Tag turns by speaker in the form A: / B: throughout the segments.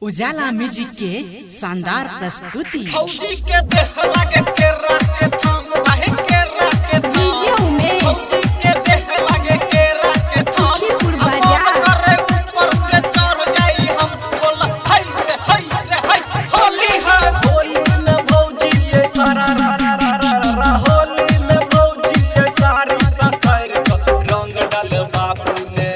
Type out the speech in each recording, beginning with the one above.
A: उजाला म्यूजिक के शानदार प्रस्तुति।
B: फौजी के देह लागे केरा के थाम आहे केरा के थाम
C: डीजे उमेश
B: फौजी के देह लागे केरा के थाम
C: सुखीपुर बाजार
B: करे ऊपर से चढ़ जाई हम बोला हाय रे हाय रे हाय होली है होली में फौजी ये सारा रा रा रा रा रा होली में फौजी ये सारी सफर को रंग डाल बापू ने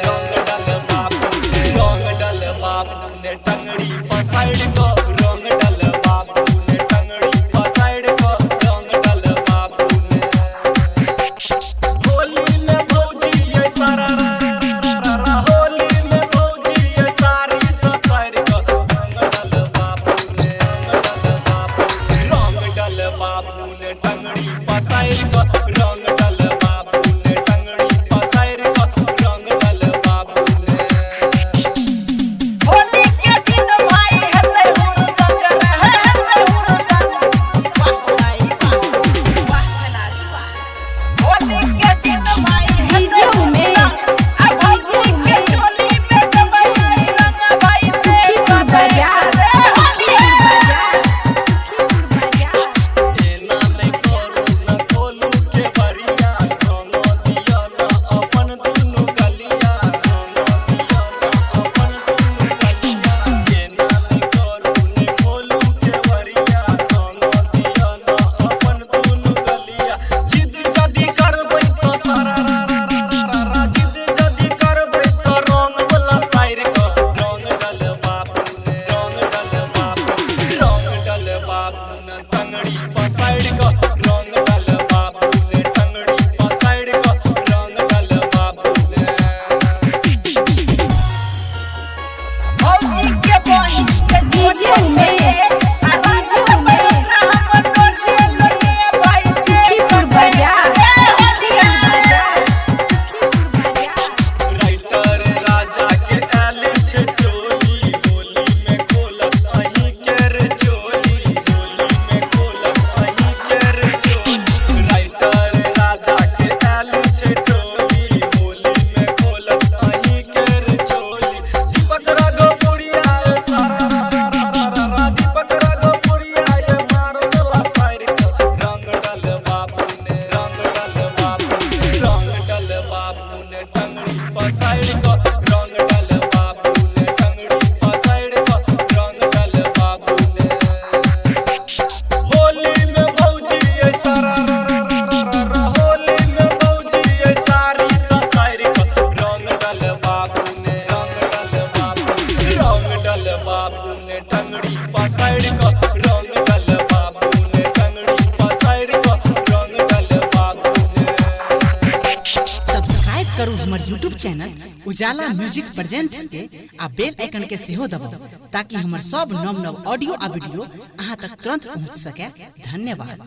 B: टंगड़ी पसाइड को रंग डाल बापू ने टंगड़ी पसाइड को रंग डाल बापू ने होली में भौजी ये सारा रा रा रा रा होली में भौजी ये सारी सफर को रंग डाल बापू ने रंग डाल बापू ने टंगड़ी पसाइड को रंग डाल बापू ने टंगड़ी पसाइड को रंग डाल बापू ने होली के दिन भाई हते हुड़दंग रहे हते हुड़दंग वाह भाई वाह खिलाड़ी वाह होली के दिन भाई
C: डीजे उमेश डीजे उमेश
B: चोली में जमाई रंग भाई
C: सुखीपुर बाजार सुखीपुर बाजार
B: सेना में करू न खोलू के बरिया कोनो दिया न अपन दुनु गलिया कोनो दिया न अपन दुनु गलिया सेना में करू न खोलू के बरिया कोनो दिया न अपन दुनु गलिया जिद जदी करबै तो सारा रा रा रा रा रा जिद जदी करबै तो रंग वाला साइर को रंग डाल बापू ने रंग डाल बापू ने टंगड़ी पसाइड को रंग डाल बापू ने टंगड़ी पसाइड को रंग डाल बापू ने भौजी के बहिन से
C: डीजे उमेश डीजे उमेश सुखीपुर बाजार सुखीपुर बाजार
B: राइटर राजा के आले छे चोली होली में खोलत अहीं केर चोली होली में खोलत अहीं केर चोली राइटर राजा के आले छे चोली होली में खोलत अहीं केर चोली दीपक राघव पुरिया सारा रा रा रा रा रा दीपक राघव पुरिया ये मारो चला साइर को रंग डाल बापू ने रंग डाल बापू ने रंग डाल बापू ने टंगड़ी पसाइड को रंग डाल बापू ने टंगड़ी पसाइड को रंग डाल बापू ने होली में भौजी ये सारा रा रा रा रा रा होली में भौजी ये सारी ससाइर को रंग डाल बापू ने रंग डाल बापू ने टंगड़ी पसाइड को रंग डाल बापू ने टंगड़ी पसाइड को रंग डाल बापू ने
A: सब्सक्राइब करू हमर यूट्यूब चैनल उजाला म्यूजिक प्रेजेंट्स के आ बेल आइकन के सेहो दबाउ ताकि हमर सब नव नव ऑडियो आ वीडियो अहाँ तक तुरंत पहुंच सके। धन्यवाद।